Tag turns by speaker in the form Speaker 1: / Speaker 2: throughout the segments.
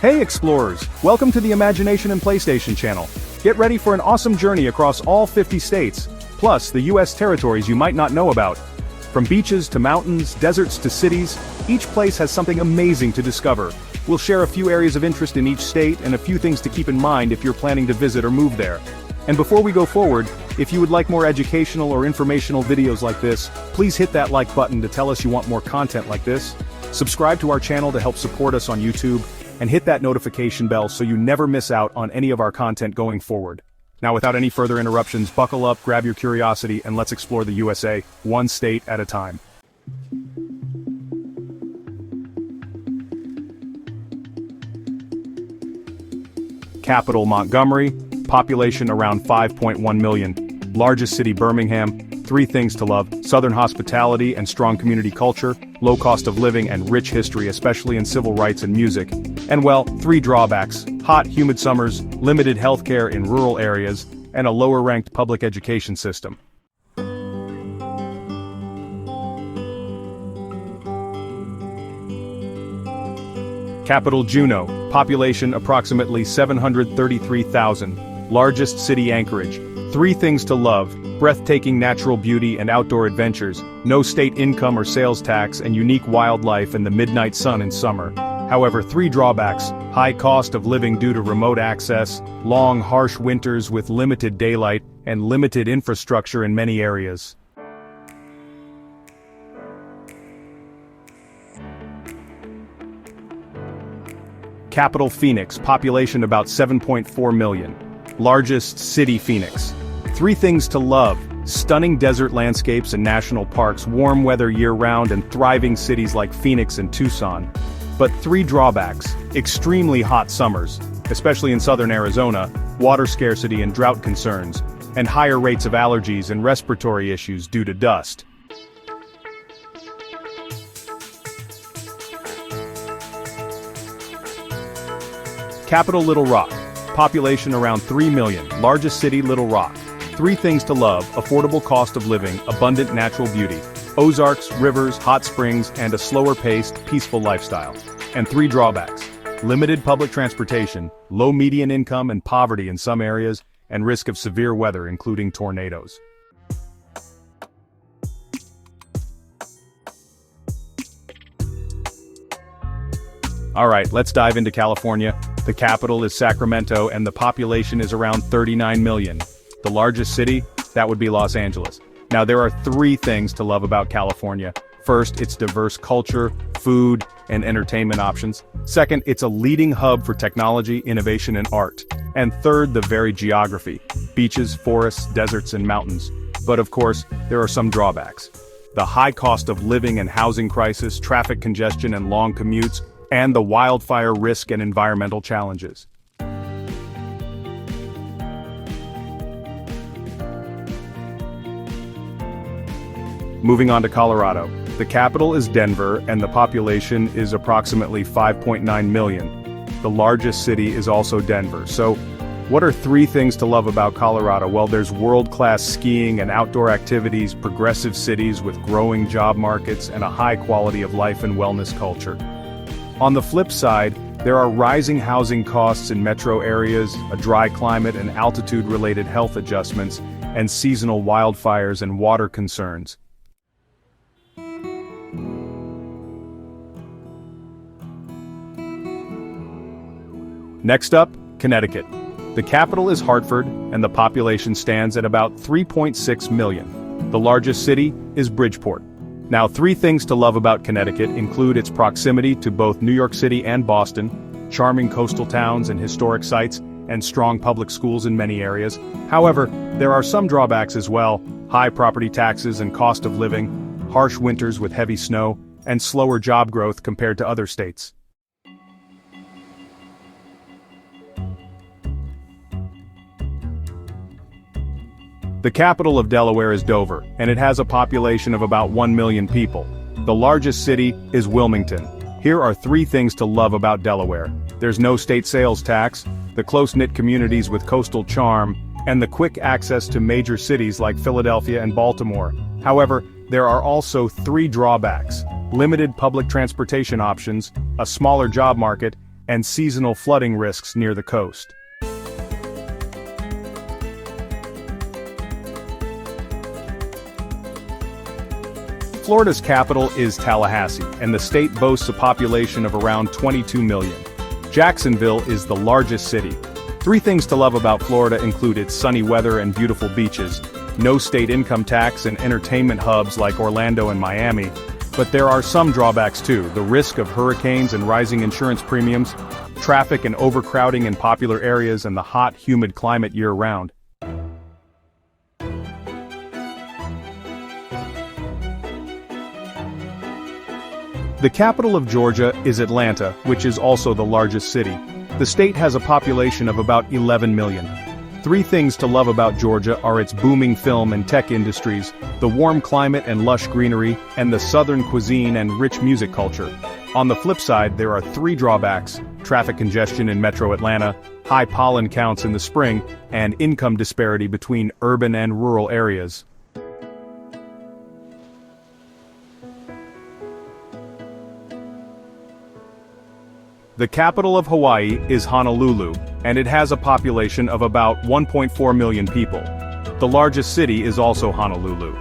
Speaker 1: Hey explorers, welcome to the Imagination and PlayStation channel. Get ready for an awesome journey across all 50 states, plus the US territories you might not know about. From beaches to mountains, deserts to cities, each place has something amazing to discover. We'll share a few areas of interest in each state and a few things to keep in mind if you're planning to visit or move there. And before we go forward, if you would like more educational or informational videos like this, please hit that like button to tell us you want more content like this. Subscribe to our channel to help support us on YouTube, and hit that notification bell so you never miss out on any of our content going forward. Now without any further interruptions, buckle up, grab your curiosity, and let's explore the USA, one state at a time. Capital Montgomery, population around 5.1 million. Largest city Birmingham, 3 things to love: Southern hospitality and strong community culture, low cost of living and rich history especially in civil rights and music. And well, 3 drawbacks: hot, humid summers, limited healthcare in rural areas, and a lower-ranked public education system. Capital Juneau, population approximately 733,000. Largest city Anchorage. 3 things to love: breathtaking natural beauty and outdoor adventures, no state income or sales tax, and unique wildlife and the midnight sun in summer. However, 3 drawbacks: high cost of living due to remote access, long harsh winters with limited daylight, and limited infrastructure in many areas. Capital Phoenix, population about 7.4 million. Largest city Phoenix. 3 things to love: stunning desert landscapes and national parks, warm weather year-round, and thriving cities like Phoenix and Tucson. But 3 drawbacks: extremely hot summers, especially in southern Arizona, water scarcity and drought concerns, and higher rates of allergies and respiratory issues due to dust. Capital Little Rock, population around 3 million, largest city Little Rock. 3 things to love: affordable cost of living, abundant natural beauty, Ozarks, rivers, hot springs, and a slower-paced, peaceful lifestyle. And 3 drawbacks: limited public transportation, low median income and poverty in some areas, and risk of severe weather including tornadoes. Alright, let's dive into California. The capital is Sacramento and the population is around 39 million. The largest city? That would be Los Angeles. Now there are 3 things to love about California. First, its diverse culture, food, and entertainment options. Second, it's a leading hub for technology, innovation, and art. And third, the varied geography: beaches, forests, deserts, and mountains. But of course, there are some drawbacks. The high cost of living and housing crisis, traffic congestion and long commutes, and the wildfire risk and environmental challenges. Moving on to Colorado. The capital is Denver and the population is approximately 5.9 million. The largest city is also Denver. So, what are 3 things to love about Colorado? Well, there's world-class skiing and outdoor activities, progressive cities with growing job markets, and a high quality of life and wellness culture. On the flip side, there are rising housing costs in metro areas, a dry climate and altitude-related health adjustments, and seasonal wildfires and water concerns. Next up, Connecticut. The capital is Hartford, and the population stands at about 3.6 million. The largest city is Bridgeport. Now, 3 things to love about Connecticut include its proximity to both New York City and Boston, charming coastal towns and historic sites, and strong public schools in many areas. However, there are some drawbacks as well: high property taxes and cost of living, harsh winters with heavy snow, and slower job growth compared to other states. The capital of Delaware is Dover, and it has a population of about 1 million people. The largest city is Wilmington. Here are 3 things to love about Delaware. There's no state sales tax, the close-knit communities with coastal charm, and the quick access to major cities like Philadelphia and Baltimore. However, there are also 3 drawbacks: limited public transportation options, a smaller job market, and seasonal flooding risks near the coast. Florida's capital is Tallahassee, and the state boasts a population of around 22 million. Jacksonville is the largest city. 3 things to love about Florida include its sunny weather and beautiful beaches, no state income tax and entertainment hubs like Orlando and Miami. But there are some drawbacks too: the risk of hurricanes and rising insurance premiums, traffic and overcrowding in popular areas, and the hot, humid climate year-round. The capital of Georgia is Atlanta, which is also the largest city. The state has a population of about 11 million. 3 things to love about Georgia are its booming film and tech industries, the warm climate and lush greenery, and the southern cuisine and rich music culture. On the flip side, there are 3 drawbacks: traffic congestion in metro Atlanta, high pollen counts in the spring, and income disparity between urban and rural areas. The capital of Hawaii is Honolulu, and it has a population of about 1.4 million people. The largest city is also Honolulu.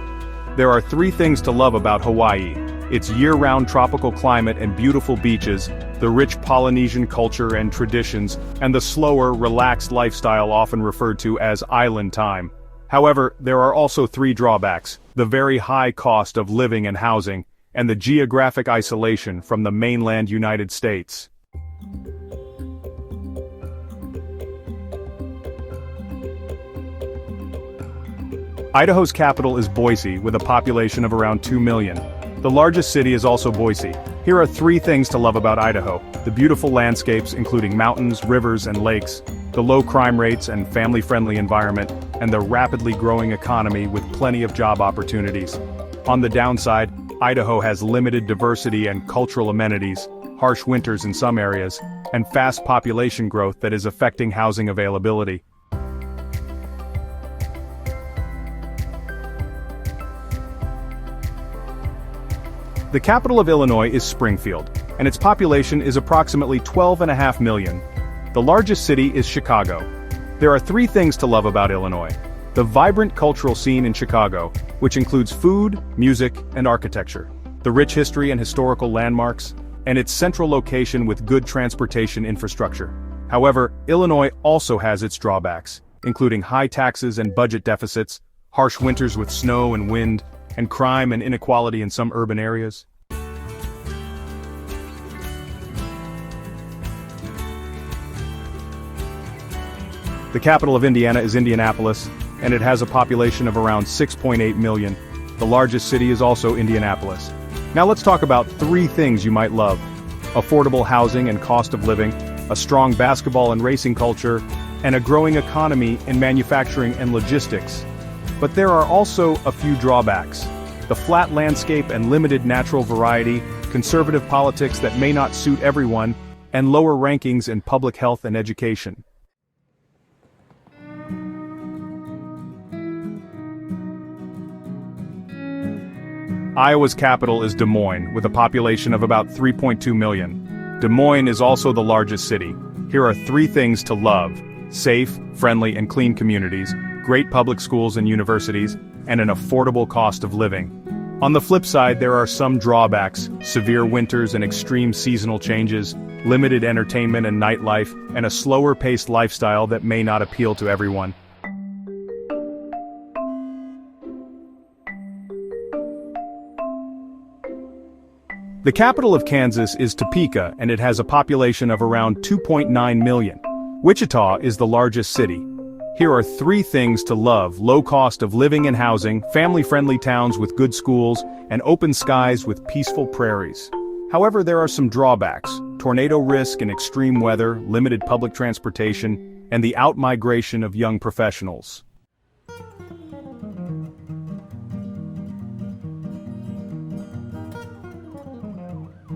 Speaker 1: There are 3 things to love about Hawaii: its year-round tropical climate and beautiful beaches, the rich Polynesian culture and traditions, and the slower, relaxed lifestyle often referred to as island time. However, there are also 3 drawbacks: the very high cost of living and housing, and the geographic isolation from the mainland United States. Idaho's capital is Boise, with a population of around 2 million. The largest city is also Boise. Here are 3 things to love about Idaho: the beautiful landscapes, including mountains, rivers, and lakes, the low crime rates and family-friendly environment, and the rapidly growing economy with plenty of job opportunities. On the downside, Idaho has limited diversity and cultural amenities, harsh winters in some areas, and fast population growth that is affecting housing availability. The capital of Illinois is Springfield, and its population is approximately 12.5 million. The largest city is Chicago. There are 3 things to love about Illinois: the vibrant cultural scene in Chicago, which includes food, music, and architecture, the rich history and historical landmarks, and its central location with good transportation infrastructure. However, Illinois also has its drawbacks, including high taxes and budget deficits, harsh winters with snow and wind, and crime and inequality in some urban areas. The capital of Indiana is Indianapolis, and it has a population of around 6.8 million. The largest city is also Indianapolis. Now let's talk about 3 things you might love: affordable housing and cost of living, a strong basketball and racing culture, and a growing economy in manufacturing and logistics. But there are also a few drawbacks: the flat landscape and limited natural variety, conservative politics that may not suit everyone, and lower rankings in public health and education. Iowa's capital is Des Moines, with a population of about 3.2 million. Des Moines is also the largest city. Here are 3 things to love: safe, friendly, and clean communities, great public schools and universities, and an affordable cost of living. On the flip side, there are some drawbacks: severe winters and extreme seasonal changes, limited entertainment and nightlife, and a slower-paced lifestyle that may not appeal to everyone. The capital of Kansas is Topeka, and it has a population of around 2.9 million. Wichita is the largest city. Here are 3 things to love: low cost of living and housing, family-friendly towns with good schools, and open skies with peaceful prairies. However, there are some drawbacks: tornado risk and extreme weather, limited public transportation, and the out-migration of young professionals.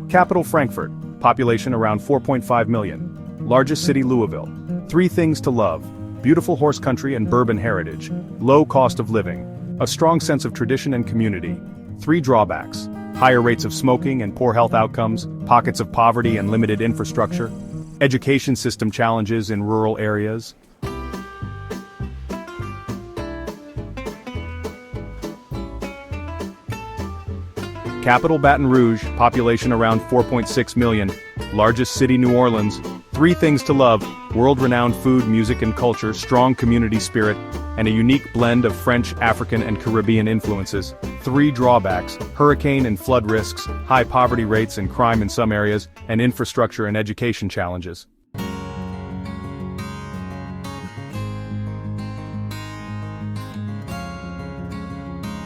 Speaker 1: Capital Frankfurt, population around 4.5 million. Largest city Louisville. 3 things to love: beautiful horse country and bourbon heritage, low cost of living, a strong sense of tradition and community. 3 drawbacks: higher rates of smoking and poor health outcomes, pockets of poverty and limited infrastructure. Education system challenges in rural areas. Capital Baton Rouge, population around 4.6 million. Largest city New Orleans. 3 things to love: world-renowned food, music and culture, strong community spirit, and a unique blend of French, African and Caribbean influences. 3 drawbacks: hurricane and flood risks, high poverty rates and crime in some areas, and infrastructure and education challenges.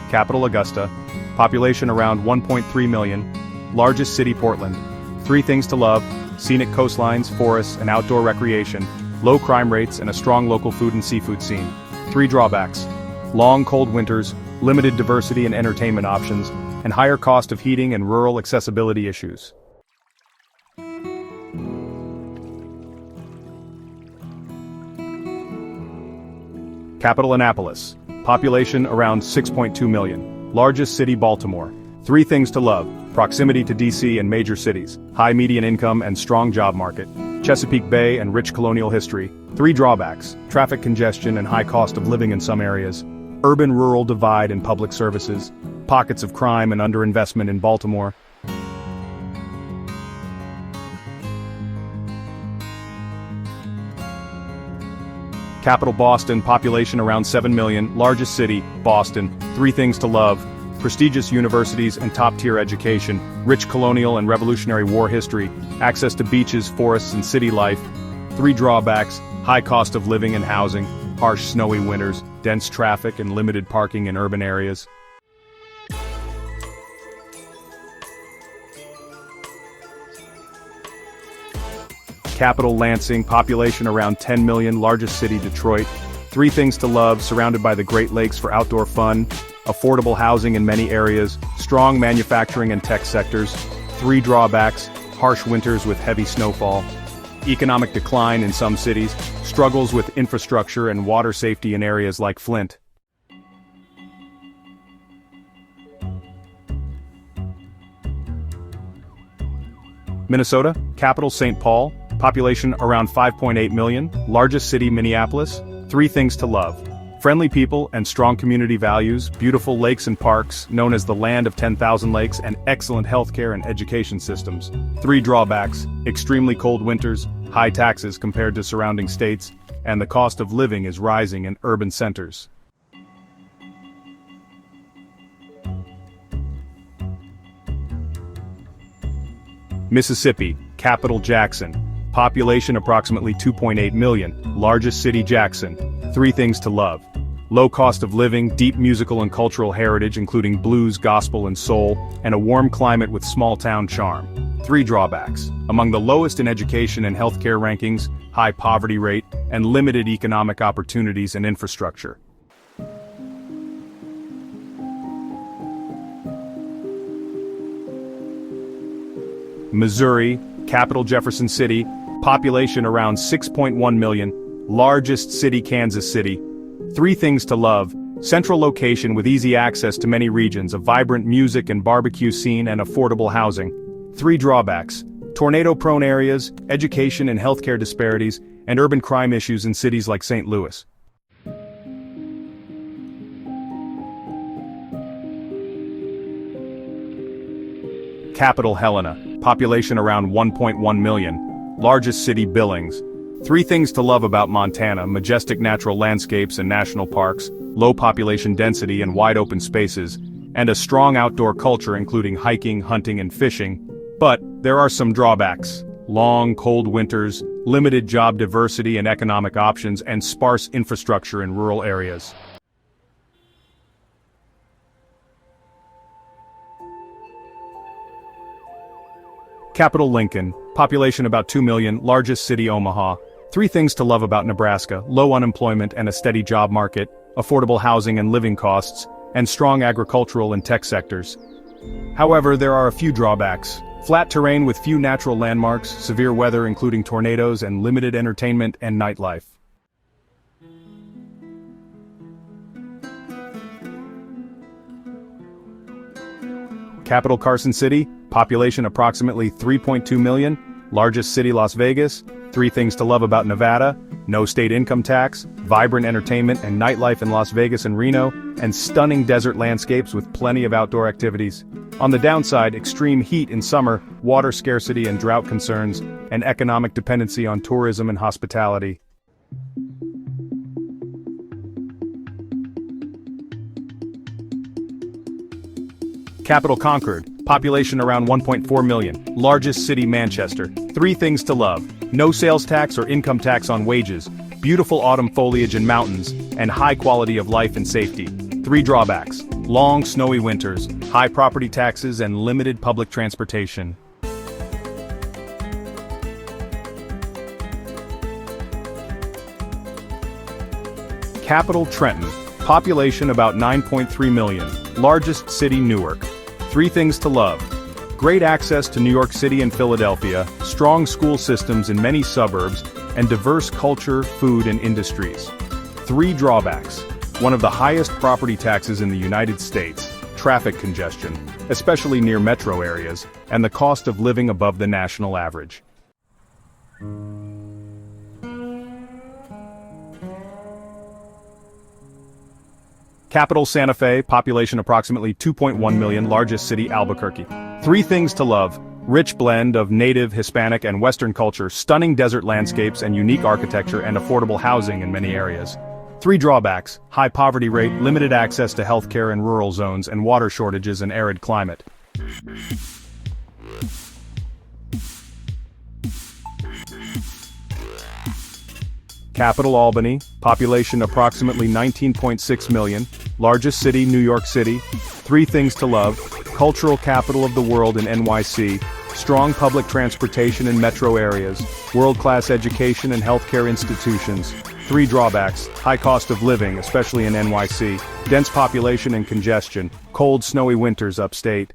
Speaker 1: Capital Augusta, population around 1.3 million. Largest city Portland. 3 things to love: scenic coastlines, forests, and outdoor recreation, low crime rates, and a strong local food and seafood scene. 3 drawbacks: long cold winters, limited diversity and entertainment options, and higher cost of heating and rural accessibility issues. Capital Annapolis, population around 6.2 million. Largest city Baltimore. 3 things to love: proximity to DC and major cities, high median income and strong job market, Chesapeake Bay and rich colonial history. 3 drawbacks: traffic congestion and high cost of living in some areas, urban-rural divide in public services, pockets of crime and underinvestment in Baltimore. Capital Boston, population around 7 million, largest city, Boston. 3 things to love: prestigious universities and top-tier education, rich colonial and Revolutionary War history, access to beaches, forests, and city life. 3 drawbacks: high cost of living and housing, harsh snowy winters, dense traffic and limited parking in urban areas. Capital Lansing, population around 10 million, largest city Detroit. 3 things to love: surrounded by the Great Lakes for outdoor fun, affordable housing in many areas, strong manufacturing and tech sectors. 3 drawbacks: harsh winters with heavy snowfall, economic decline in some cities, struggles with infrastructure and water safety in areas like Flint. Minnesota, capital St. Paul, population around 5.8 million, largest city Minneapolis. 3 things to love: friendly people and strong community values, beautiful lakes and parks, known as the land of 10,000 lakes, and excellent healthcare and education systems. 3 drawbacks: extremely cold winters, high taxes compared to surrounding states, and the cost of living is rising in urban centers. Mississippi, capital Jackson, population approximately 2.8 million, largest city Jackson. 3 things to love: low cost of living, deep musical and cultural heritage including blues, gospel and soul, and a warm climate with small-town charm. 3 drawbacks: among the lowest in education and healthcare rankings, high poverty rate, and limited economic opportunities and infrastructure. Missouri, capital Jefferson City, population around 6.1 million, largest city Kansas City. 3 things to love: central location with easy access to many regions, a vibrant music and barbecue scene, and affordable housing. 3 drawbacks: tornado-prone areas, education and healthcare disparities, and urban crime issues in cities like St. Louis. Capital Helena, population around 1.1 million, largest city Billings. 3 things to love about Montana: majestic natural landscapes and national parks, low population density and wide open spaces, and a strong outdoor culture including hiking, hunting and fishing. But there are some drawbacks: long, cold winters, limited job diversity and economic options, and sparse infrastructure in rural areas. Capital Lincoln, population about 2 million, largest city Omaha. 3 things to love about Nebraska: low unemployment and a steady job market, affordable housing and living costs, and strong agricultural and tech sectors. However, there are a few drawbacks: flat terrain with few natural landmarks, severe weather including tornadoes, and limited entertainment and nightlife. Capital Carson City, population approximately 3.2 million, Largest city Las Vegas, 3 things to love about Nevada, no state income tax, vibrant entertainment and nightlife in Las Vegas and Reno, and stunning desert landscapes with plenty of outdoor activities. On the downside, extreme heat in summer, water scarcity and drought concerns, and economic dependency on tourism and hospitality. Capital Concord, population around 1.4 million, largest city Manchester, 3 things to love, no sales tax or income tax on wages, beautiful autumn foliage and mountains, and high quality of life and safety. 3 drawbacks, long snowy winters, high property taxes and limited public transportation. Capital Trenton, population about 9.3 million, largest city Newark. 3 things to love. Great access to New York City and Philadelphia, strong school systems in many suburbs, and diverse culture, food and industries. 3 drawbacks. One of the highest property taxes in the United States, traffic congestion, especially near metro areas, and the cost of living above the national average. Capital Santa Fe, population approximately 2.1 million, largest city Albuquerque. 3 things to love. Rich blend of native, Hispanic and Western culture, stunning desert landscapes and unique architecture and affordable housing in many areas. 3 drawbacks, high poverty rate, limited access to healthcare in rural zones and water shortages and arid climate. Capital Albany, population approximately 19.6 million, largest city New York City, 3 things to love, cultural capital of the world in NYC, strong public transportation in metro areas, world-class education and healthcare institutions. 3 drawbacks, high cost of living, especially in NYC, dense population and congestion, cold snowy winters upstate.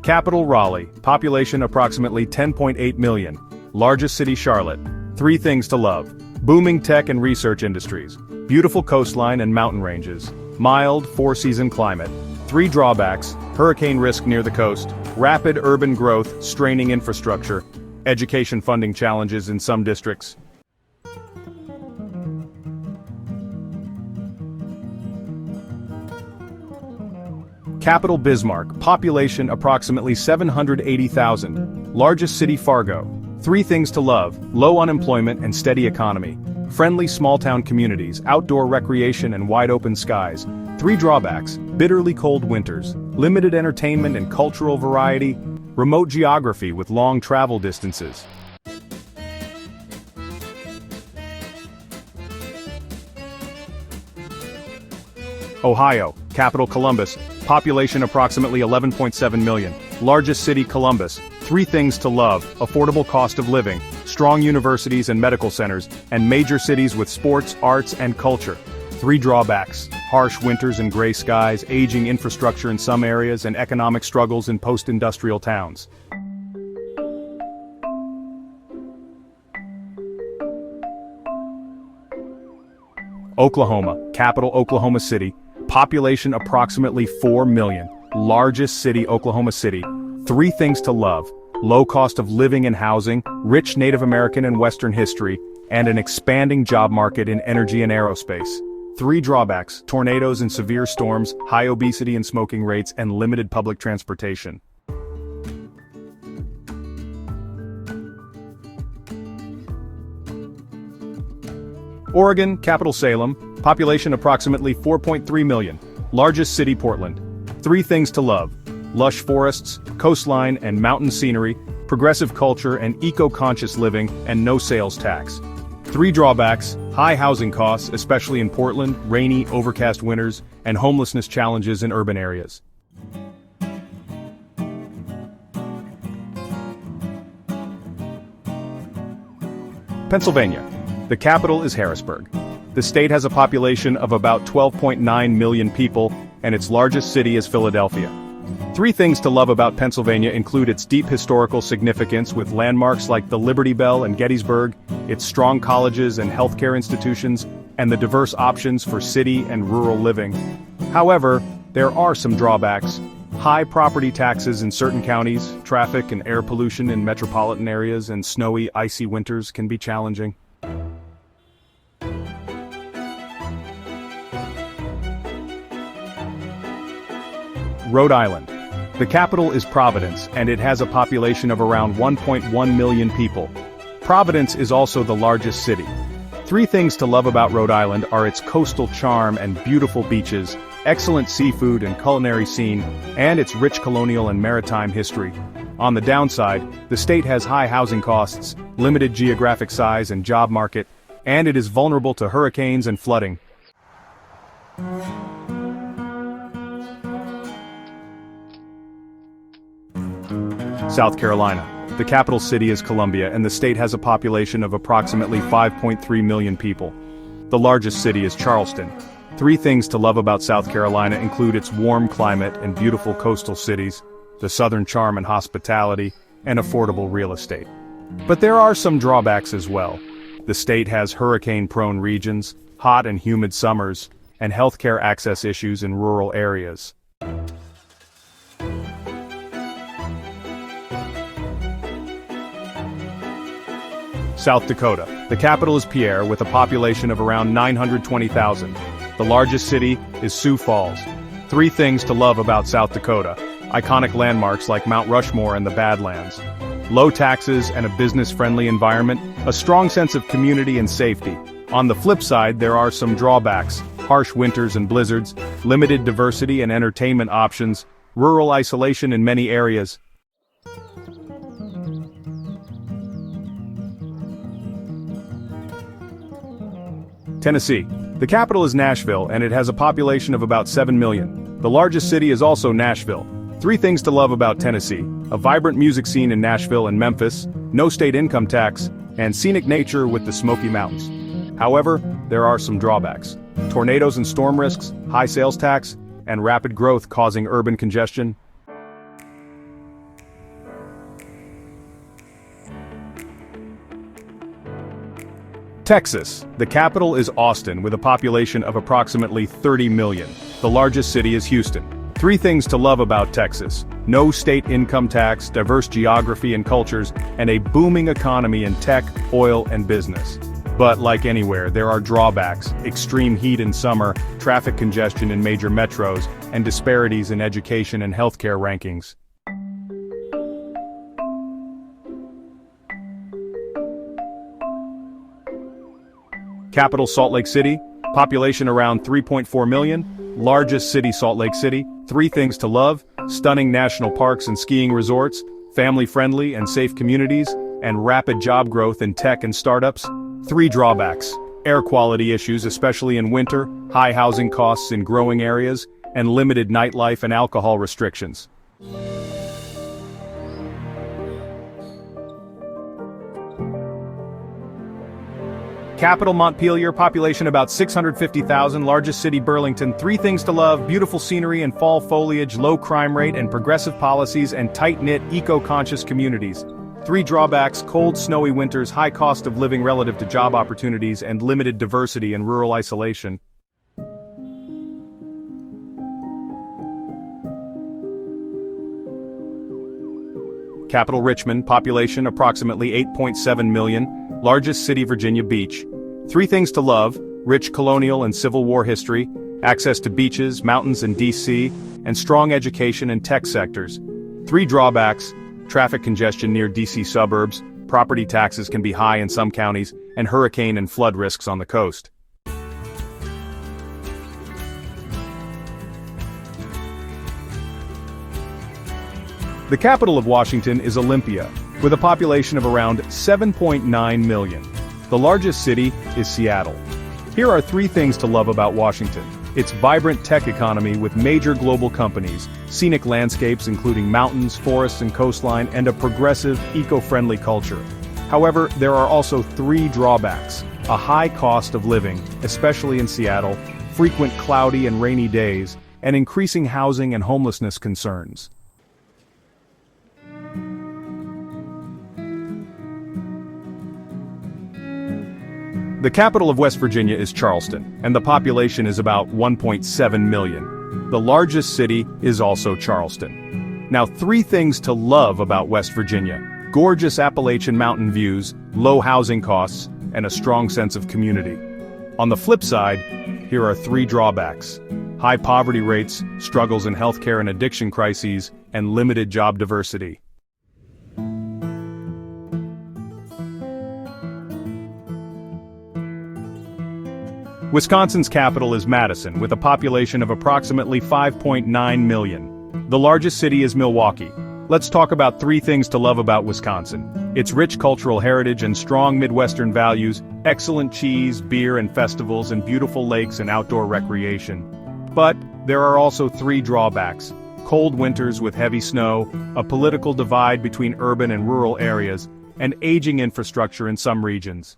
Speaker 1: Capital Raleigh, population approximately 10.8 million, largest city Charlotte, 3 things to love, booming tech and research industries, beautiful coastline and mountain ranges, mild 4-season climate. 3 drawbacks, hurricane risk near the coast, rapid urban growth straining infrastructure, education funding challenges in some districts. Capital Bismarck, population approximately 780,000, largest city Fargo. 3 things to love, low unemployment and steady economy, friendly small-town communities, outdoor recreation and wide-open skies. 3 drawbacks, bitterly cold winters, limited entertainment and cultural variety, remote geography with long travel distances. Ohio, capital Columbus, population approximately 11.7 million, largest city Columbus, 3 things to love, affordable cost of living, strong universities and medical centers, and major cities with sports, arts, and culture. 3 drawbacks, harsh winters and gray skies, aging infrastructure in some areas, and economic struggles in post-industrial towns. Oklahoma, capital Oklahoma City, population approximately 4 million, largest city Oklahoma City, 3 things to love, low cost of living and housing, rich Native American and Western history, and an expanding job market in energy and aerospace. 3 drawbacks, tornadoes and severe storms, high obesity and smoking rates, and limited public transportation. Oregon, capital Salem, population approximately 4.3 million, largest city Portland. 3 things to love, lush forests, coastline and mountain scenery, progressive culture and eco-conscious living, and no sales tax. 3 drawbacks, high housing costs, especially in Portland, rainy, overcast winters, and homelessness challenges in urban areas. Pennsylvania. The capital is Harrisburg. The state has a population of about 12.9 million people, and its largest city is Philadelphia. 3 things to love about Pennsylvania include its deep historical significance with landmarks like the Liberty Bell and Gettysburg, its strong colleges and healthcare institutions, and the diverse options for city and rural living. However, there are some drawbacks. High property taxes in certain counties, traffic and air pollution in metropolitan areas, and snowy, icy winters can be challenging. Rhode Island. The capital is Providence, and it has a population of around 1.1 million people. Providence is also the largest city. Three things to love about Rhode Island are its coastal charm and beautiful beaches, excellent seafood and culinary scene, and its rich colonial and maritime history. On the downside, the state has high housing costs, limited geographic size and job market, and it is vulnerable to hurricanes and flooding. South Carolina. The capital city is Columbia, and the state has a population of approximately 5.3 million people. The largest city is Charleston. Three things to love about South Carolina include its warm climate and beautiful coastal cities, the southern charm and hospitality, and affordable real estate. But there are some drawbacks as well. The state has hurricane-prone regions, hot and humid summers, and healthcare access issues in rural areas. South Dakota. The capital is Pierre, with a population of around 920,000. The largest city is Sioux Falls. Three things to love about South Dakota. Iconic landmarks like Mount Rushmore and the Badlands. Low taxes and a business-friendly environment, a strong sense of community and safety. On the flip side, there are some drawbacks: harsh winters and blizzards, limited diversity and entertainment options, rural isolation in many areas. Tennessee. The capital is Nashville, and it has a population of about 7 million. The largest city is also Nashville. Three things to love about Tennessee: a vibrant music scene in Nashville and Memphis, no state income tax, and scenic nature with the Smoky Mountains. However, there are some drawbacks: tornadoes and storm risks, high sales tax, and rapid growth causing urban congestion. Texas. The capital is Austin, with a population of approximately 30 million. The largest city is Houston. Three things to love about Texas: no state income tax, diverse geography and cultures, and a booming economy in tech, oil, and business. But like anywhere, there are drawbacks: extreme heat in summer, traffic congestion in major metros, and disparities in education and healthcare rankings. Capital Salt Lake City, population around 3.4 million, largest city Salt Lake City. Three things to love: stunning national parks and skiing resorts, family-friendly and safe communities, and rapid job growth in tech and startups. Three drawbacks: air quality issues, especially in winter, high housing costs in growing areas, and limited nightlife and alcohol restrictions. Capital Montpelier, population about 650,000, largest city Burlington. Three things to love: beautiful scenery and fall foliage, low crime rate and progressive policies, and tight-knit, eco-conscious communities. Three drawbacks: cold, snowy winters, high cost of living relative to job opportunities, and limited diversity and rural isolation. Capital Richmond, population approximately 8.7 million, largest city Virginia Beach. Three things to love: rich colonial and Civil War history, access to beaches, mountains, and DC, and strong education and tech sectors. Three drawbacks: traffic congestion near DC suburbs, property taxes can be high in some counties, and hurricane and flood risks on the coast. The capital of Washington is Olympia, with a population of around 7.9 million. The largest city is Seattle. Here are three things to love about Washington: its vibrant tech economy with major global companies, scenic landscapes including mountains, forests, and coastline, and a progressive, eco-friendly culture. However, there are also three drawbacks: a high cost of living, especially in Seattle, frequent cloudy and rainy days, and increasing housing and homelessness concerns. The capital of West Virginia is Charleston, and the population is about 1.7 million. The largest city is also Charleston. Now, 3 things to love about West Virginia: gorgeous Appalachian mountain views, low housing costs, and a strong sense of community. On the flip side, here are 3 drawbacks: high poverty rates, struggles in healthcare and addiction crises, and limited job diversity. Wisconsin's capital is Madison, with a population of approximately 5.9 million. The largest city is Milwaukee. Let's talk about 3 things to love about Wisconsin: its rich cultural heritage and strong Midwestern values, excellent cheese, beer and festivals, and beautiful lakes and outdoor recreation. But there are also 3 drawbacks: cold winters with heavy snow, a political divide between urban and rural areas, and aging infrastructure in some regions.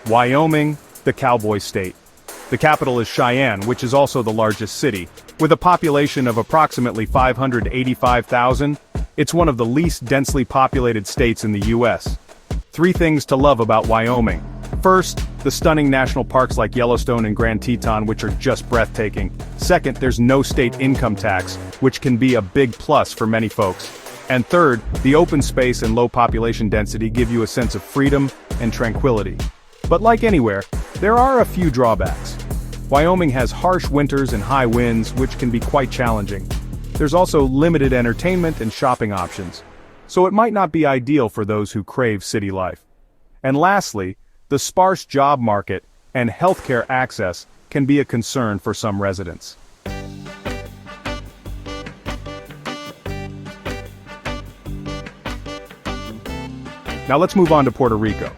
Speaker 1: Wyoming, the cowboy state. The capital is Cheyenne, which is also the largest city. With a population of approximately 585,000, it's one of the least densely populated states in the U.S. 3 things to love about Wyoming. First, the stunning national parks like Yellowstone and Grand Teton, which are just breathtaking. Second, there's no state income tax, which can be a big plus for many folks. And third, the open space and low population density give you a sense of freedom and tranquility. But like anywhere, there are a few drawbacks. Wyoming has harsh winters and high winds, which can be quite challenging. There's also limited entertainment and shopping options, so it might not be ideal for those who crave city life. And lastly, the sparse job market and healthcare access can be a concern for some residents. Now let's move on to Puerto Rico.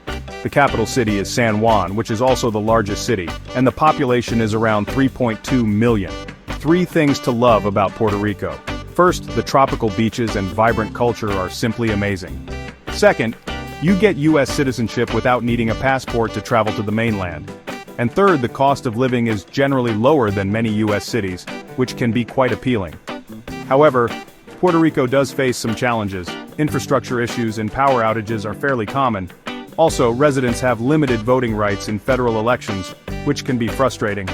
Speaker 1: The capital city is San Juan, which is also the largest city, and the population is around 3.2 million. 3 things to love about Puerto Rico. First, the tropical beaches and vibrant culture are simply amazing. Second, you get U.S. citizenship without needing a passport to travel to the mainland. And third, the cost of living is generally lower than many U.S. cities, which can be quite appealing. However, Puerto Rico does face some challenges. Infrastructure issues and power outages are fairly common. Also, residents have limited voting rights in federal elections, which can be frustrating.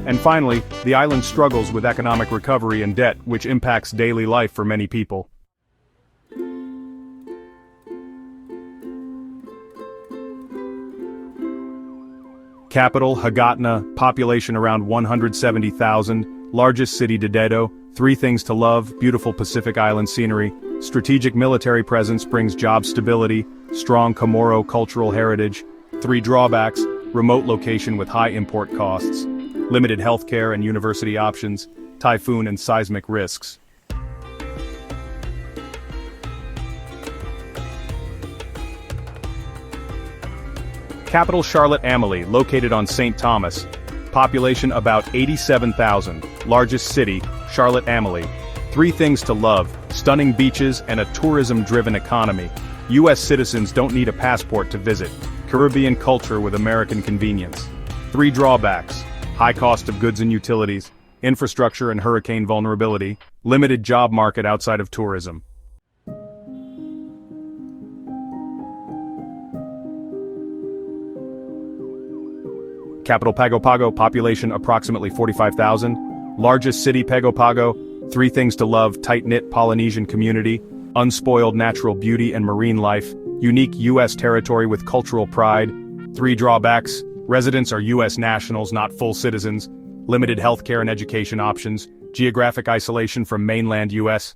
Speaker 1: And finally, the island struggles with economic recovery and debt, which impacts daily life for many people. Capital, Hagåtña, population around 170,000, largest city Dededo, 3 things to love: beautiful Pacific Island scenery, strategic military presence brings job stability, strong Chamorro cultural heritage. 3 drawbacks: remote location with high import costs, limited healthcare and university options, typhoon and seismic risks. Capital Charlotte-Amalie, located on St. Thomas. Population about 87,000, largest city, Charlotte-Amalie. 3 things to love: stunning beaches and a tourism-driven economy. U.S. citizens don't need a passport to visit. Caribbean culture with American convenience. 3 drawbacks: high cost of goods and utilities, infrastructure and hurricane vulnerability, limited job market outside of tourism. Capital Pago Pago, population approximately 45,000, largest city Pago Pago. 3 things to love: tight-knit Polynesian community, unspoiled natural beauty and marine life, unique U.S. territory with cultural pride. 3 drawbacks: residents are U.S. nationals, not full citizens, limited healthcare and education options, geographic isolation from mainland U.S.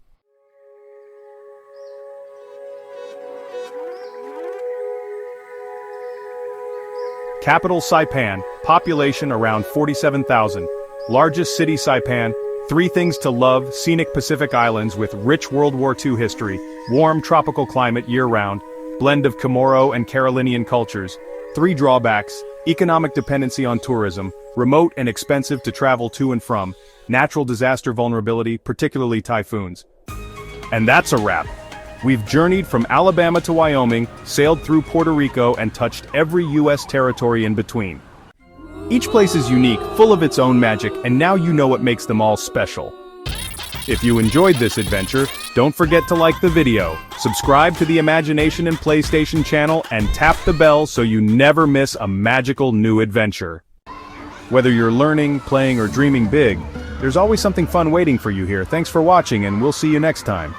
Speaker 1: Capital Saipan, population around 47,000, largest city Saipan. 3 things to love: scenic Pacific Islands with rich World War II history, warm tropical climate year-round, blend of Chamorro and Carolinian cultures. 3 drawbacks: economic dependency on tourism, remote and expensive to travel to and from, natural disaster vulnerability, particularly typhoons. And that's a wrap. We've journeyed from Alabama to Wyoming, sailed through Puerto Rico, and touched every U.S. territory in between. Each place is unique, full of its own magic, and now you know what makes them all special. If you enjoyed this adventure, don't forget to like the video, subscribe to the Imagination and PlayStation channel, and tap the bell so you never miss a magical new adventure. Whether you're learning, playing, or dreaming big, there's always something fun waiting for you here. Thanks for watching, and we'll see you next time.